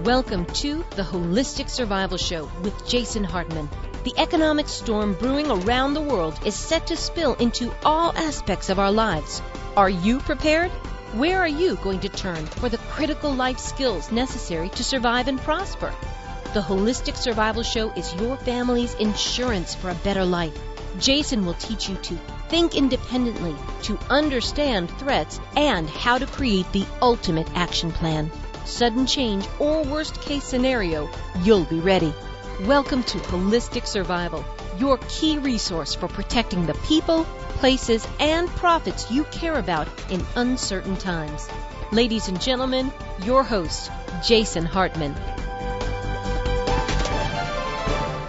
Welcome to the Holistic Survival Show with Jason Hartman. The economic storm brewing around the world is set to spill into all aspects of our lives. Are you prepared? Where are you going to turn for the critical life skills necessary to survive and prosper? The Holistic Survival Show is your family's insurance for a better life. Jason will teach you to think independently, to understand threats, and how to create the ultimate action plan. Sudden change or worst case scenario, you'll be ready. Welcome to Holistic Survival, your key resource for protecting the people, places, and profits you care about in uncertain times. Ladies and gentlemen, your host, Jason Hartman.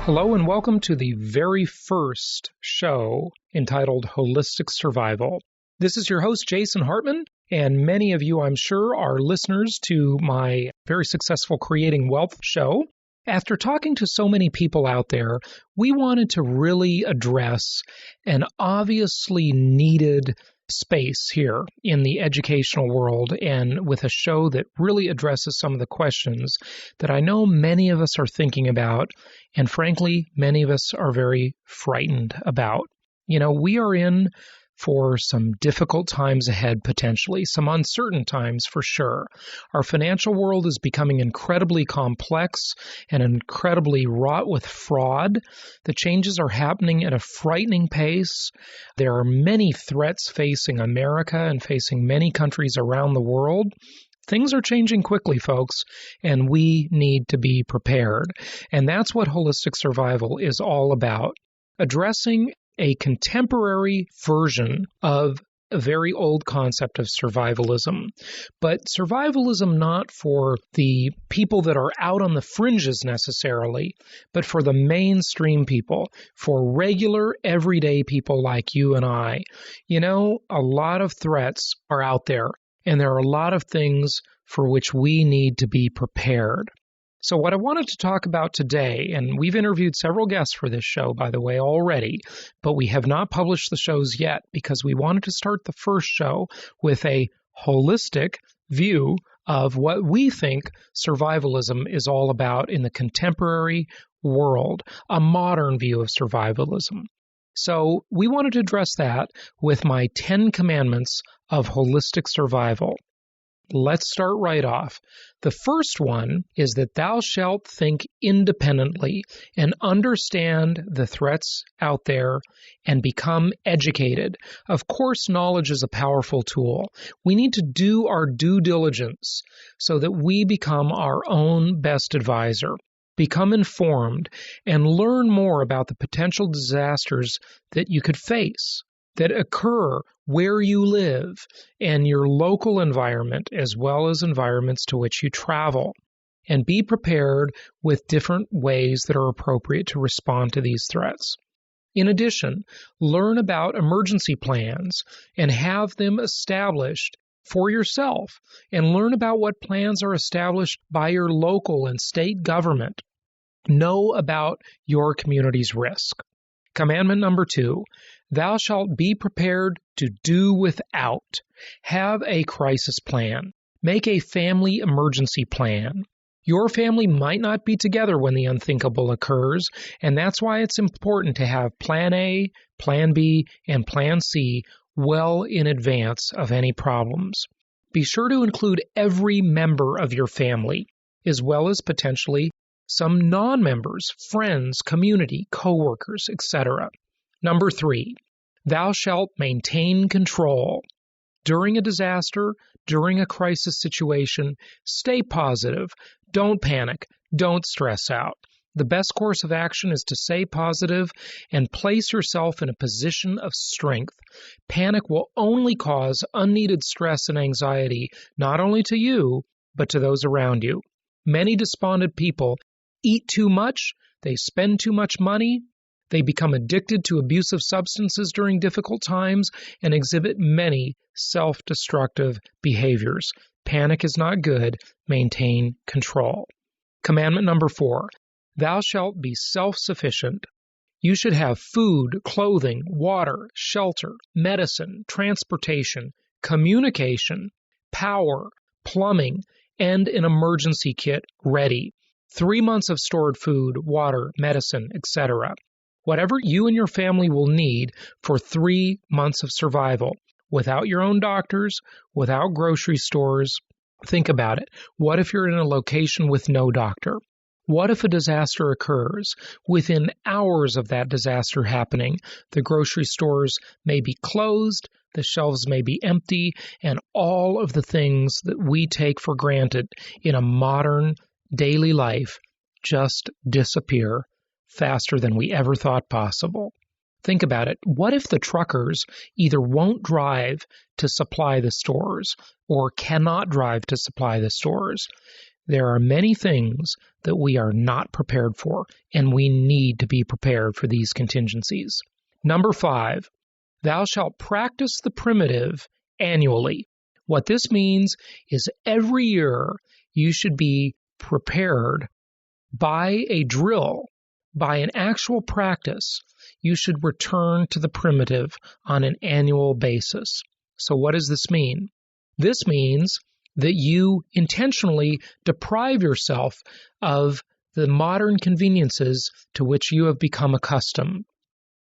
Hello and welcome to the very first show entitled Holistic Survival. This is your host, Jason Hartman, and many of you, I'm sure, are listeners to my very successful Creating Wealth show. After talking to so many people out there, we wanted to really address an obviously needed space here in the educational world, and with a show that really addresses some of the questions that I know many of us are thinking about, and frankly, many of us are very frightened about. You know, we are in for some difficult times ahead, potentially, some uncertain times for sure. Our financial world is becoming incredibly complex and incredibly wrought with fraud. The changes are happening at a frightening pace. There are many threats facing America and facing many countries around the world. Things are changing quickly, folks, and we need to be prepared. And that's what Holistic Survival is all about, addressing a contemporary version of a very old concept of survivalism. But survivalism not for the people that are out on the fringes necessarily, but for the mainstream people, for regular, everyday people like you and I. You know, a lot of threats are out there, and there are a lot of things for which we need to be prepared. So what I wanted to talk about today, and we've interviewed several guests for this show, by the way, already, but we have not published the shows yet because we wanted to start the first show with a holistic view of what we think survivalism is all about in the contemporary world, a modern view of survivalism. So we wanted to address that with my 10 commandments of holistic survival. Let's start right off. The first one is that thou shalt think independently and understand the threats out there and become educated. Of course, knowledge is a powerful tool. We need to do our due diligence so that we become our own best advisor, become informed, and learn more about the potential disasters that you could face, that occur where you live and your local environment, as well as environments to which you travel. And be prepared with different ways that are appropriate to respond to these threats. In addition, learn about emergency plans and have them established for yourself, and learn about what plans are established by your local and state government. Know about your community's risk. Commandment number 2, thou shalt be prepared to do without. Have a crisis plan. Make a family emergency plan. Your family might not be together when the unthinkable occurs, and that's why it's important to have Plan A, Plan B, and Plan C well in advance of any problems. Be sure to include every member of your family, as well as potentially some non-members, friends, community, co-workers, etc. Number 3, thou shalt maintain control. During a disaster, during a crisis situation, stay positive. Don't panic. Don't stress out. The best course of action is to stay positive and place yourself in a position of strength. Panic will only cause unneeded stress and anxiety, not only to you, but to those around you. Many despondent people eat too much, they spend too much money, they become addicted to abusive substances during difficult times, and exhibit many self-destructive behaviors. Panic is not good. Maintain control. Commandment number 4, thou shalt be self-sufficient. You should have food, clothing, water, shelter, medicine, transportation, communication, power, plumbing, and an emergency kit ready. 3 months of stored food, water, medicine, etc. Whatever you and your family will need for 3 months of survival, without your own doctors, without grocery stores. Think about it. What if you're in a location with no doctor? What if a disaster occurs? Within hours of that disaster happening, the grocery stores may be closed, the shelves may be empty, and all of the things that we take for granted in a modern daily life just disappear faster than we ever thought possible. Think about it. What if the truckers either won't drive to supply the stores or cannot drive to supply the stores? There are many things that we are not prepared for, and we need to be prepared for these contingencies. Number 5, thou shalt practice the primitive annually. What this means is every year you should be prepared by a drill, by an actual practice. You should return to the primitive on an annual basis. So what does this mean? This means that you intentionally deprive yourself of the modern conveniences to which you have become accustomed.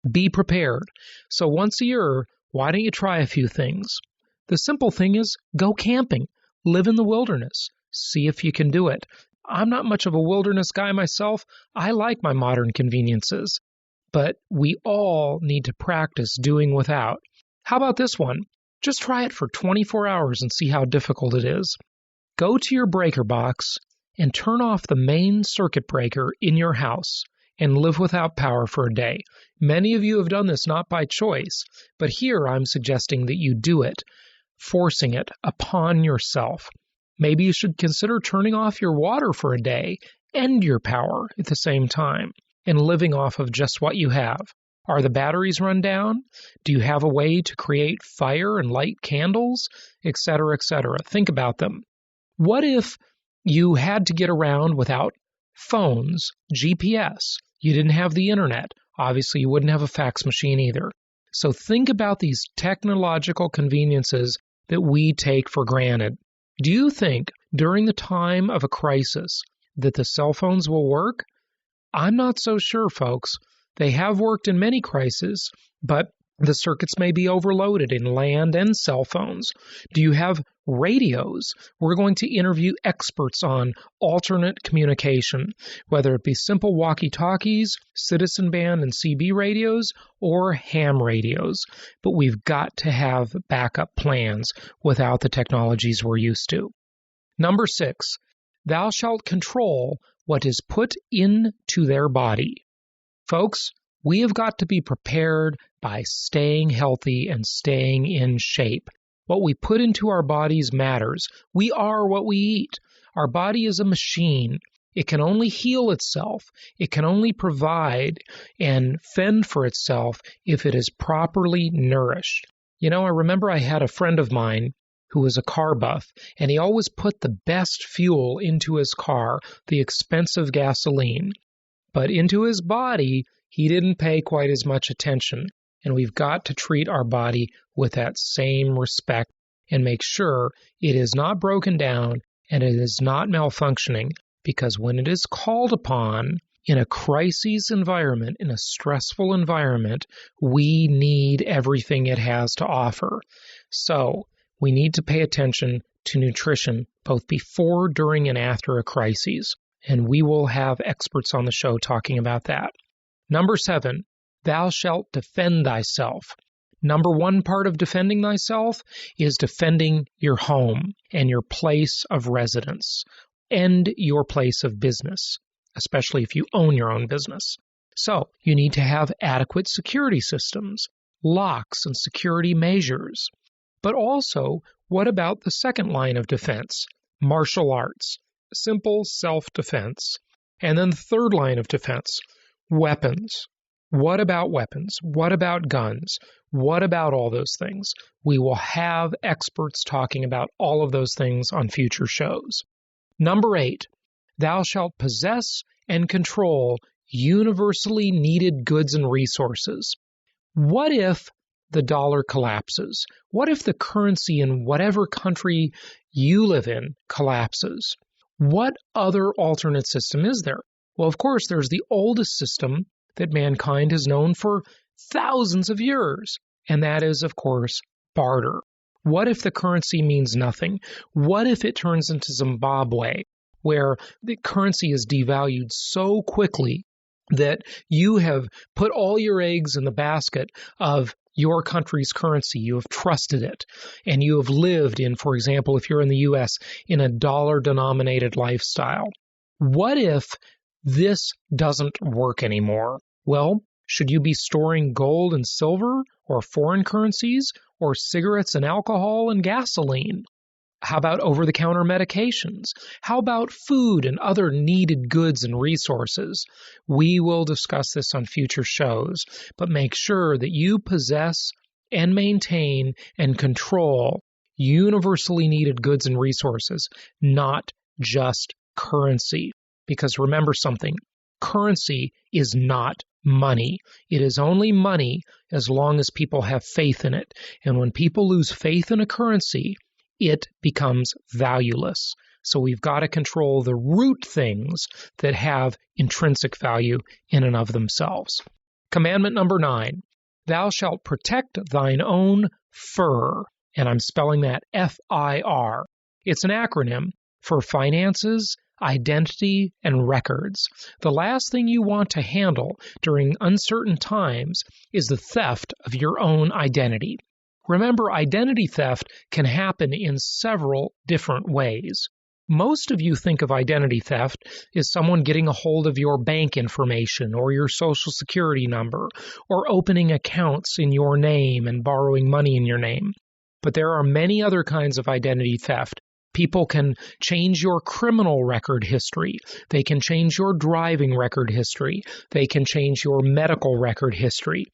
Be prepared. So once a year, why don't you try a few things? The simple thing is go camping, live in the wilderness, see if you can do it. I'm not much of a wilderness guy myself. I like my modern conveniences, but we all need to practice doing without. How about this one? Just try it for 24 hours and see how difficult it is. Go to your breaker box and turn off the main circuit breaker in your house and live without power for a day. Many of you have done this not by choice, but here I'm suggesting that you do it, forcing it upon yourself. Maybe you should consider turning off your water for a day and your power at the same time and living off of just what you have. Are the batteries run down? Do you have a way to create fire and light candles, etc., etc.? Think about them. What if you had to get around without phones, GPS? You didn't have the internet. Obviously, you wouldn't have a fax machine either. So think about these technological conveniences that we take for granted. Do you think during the time of a crisis that the cell phones will work? I'm not so sure, folks. They have worked in many crises, but the circuits may be overloaded in land and cell phones. Do you have radios? We're going to interview experts on alternate communication, whether it be simple walkie-talkies, citizen band and CB radios, or ham radios. But we've got to have backup plans without the technologies we're used to. Number 6, thou shalt control what is put into their body. Folks, we have got to be prepared by staying healthy and staying in shape. What we put into our bodies matters. We are what we eat. Our body is a machine. It can only heal itself. It can only provide and fend for itself if it is properly nourished. You know, I remember I had a friend of mine who was a car buff, and he always put the best fuel into his car, the expensive gasoline. But into his body, he didn't pay quite as much attention. And we've got to treat our body with that same respect and make sure it is not broken down and it is not malfunctioning, because when it is called upon in a crisis environment, in a stressful environment, we need everything it has to offer. So we need to pay attention to nutrition both before, during, and after a crisis. And we will have experts on the show talking about that. Number 7, thou shalt defend thyself. Number 1 part of defending thyself is defending your home and your place of residence and your place of business, especially if you own your own business. So you need to have adequate security systems, locks and security measures. But also, what about the second line of defense? Martial arts. Simple self-defense. And then the third line of defense, weapons. What about weapons? What about guns? What about all those things? We will have experts talking about all of those things on future shows. Number 8, thou shalt possess and control universally needed goods and resources. What if the dollar collapses? What if the currency in whatever country you live in collapses. What other alternate system is there? Well, of course, there's the oldest system that mankind has known for thousands of years, and that is, of course, barter. What if the currency means nothing? What if it turns into Zimbabwe, where the currency is devalued so quickly that you have put all your eggs in the basket of your country's currency? You have trusted it, and you have lived in, for example, if you're in the U.S., in a dollar-denominated lifestyle. What if this doesn't work anymore? Well, should you be storing gold and silver, or foreign currencies, or cigarettes and alcohol and gasoline? How about over-the-counter medications? How about food and other needed goods and resources? We will discuss this on future shows, but make sure that you possess and maintain and control universally needed goods and resources, not just currency. Because remember something, currency is not money. It is only money as long as people have faith in it. And when people lose faith in a currency, it becomes valueless. So we've got to control the root things that have intrinsic value in and of themselves. Commandment number 9, thou shalt protect thine own fur. And I'm spelling that F-I-R. It's an acronym for finances, identity, and records. The last thing you want to handle during uncertain times is the theft of your own identity. Remember, identity theft can happen in several different ways. Most of you think of identity theft as someone getting a hold of your bank information or your social security number, or opening accounts in your name and borrowing money in your name. But there are many other kinds of identity theft. People can change your criminal record history. They can change your driving record history. They can change your medical record history.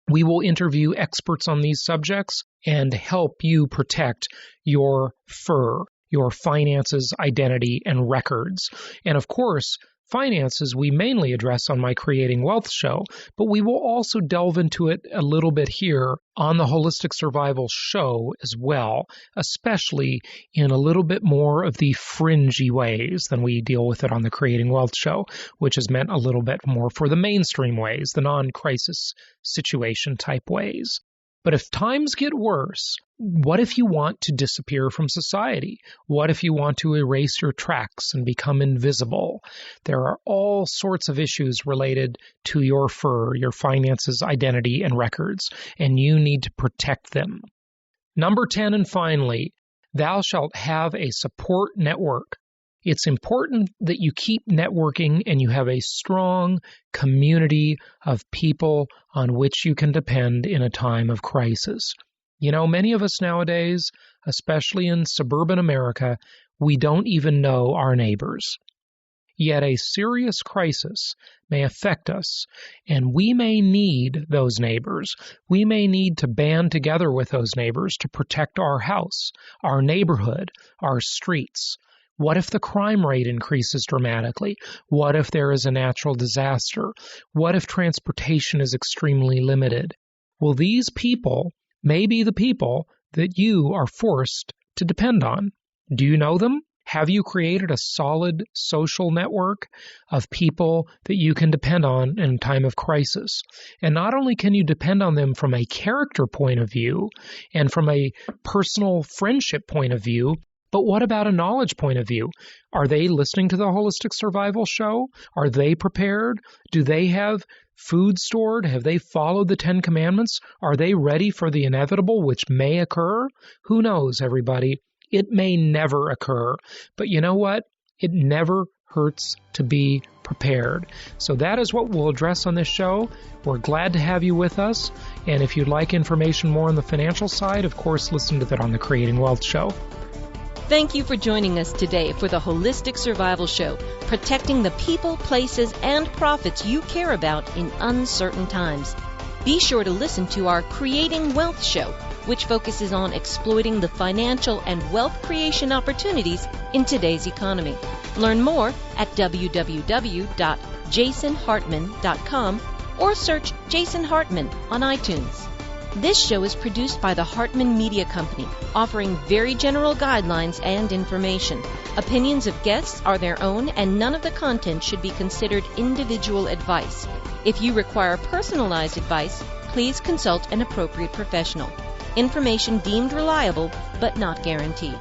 We will interview experts on these subjects and help you protect your fur, your finances, identity, and records. And of course, finances we mainly address on my Creating Wealth show, but we will also delve into it a little bit here on the Holistic Survival show as well, especially in a little bit more of the fringy ways than we deal with it on the Creating Wealth show, which is meant a little bit more for the mainstream ways, the non-crisis situation type ways. But if times get worse, what if you want to disappear from society? What if you want to erase your tracks and become invisible? There are all sorts of issues related to your fur, your finances, identity, and records, and you need to protect them. Number 10, and finally, thou shalt have a support network. It's important that you keep networking and you have a strong community of people on which you can depend in a time of crisis. You know, many of us nowadays, especially in suburban America, we don't even know our neighbors. Yet a serious crisis may affect us, and we may need those neighbors. We may need to band together with those neighbors to protect our house, our neighborhood, our streets. What if the crime rate increases dramatically? What if there is a natural disaster? What if transportation is extremely limited? Well, these people may be the people that you are forced to depend on. Do you know them? Have you created a solid social network of people that you can depend on in a time of crisis? And not only can you depend on them from a character point of view and from a personal friendship point of view, but what about a knowledge point of view? Are they listening to the Holistic Survival show? Are they prepared? Do they have food stored? Have they followed the 10 Commandments? Are they ready for the inevitable, which may occur? Who knows, everybody? It may never occur. But you know what? It never hurts to be prepared. So that is what we'll address on this show. We're glad to have you with us. And if you'd like information more on the financial side, of course, listen to that on the Creating Wealth show. Thank you for joining us today for the Holistic Survival Show, protecting the people, places, and profits you care about in uncertain times. Be sure to listen to our Creating Wealth show, which focuses on exploiting the financial and wealth creation opportunities in today's economy. Learn more at www.jasonhartman.com or search Jason Hartman on iTunes. This show is produced by the Hartman Media Company, offering very general guidelines and information. Opinions of guests are their own, and none of the content should be considered individual advice. If you require personalized advice, please consult an appropriate professional. Information deemed reliable, but not guaranteed.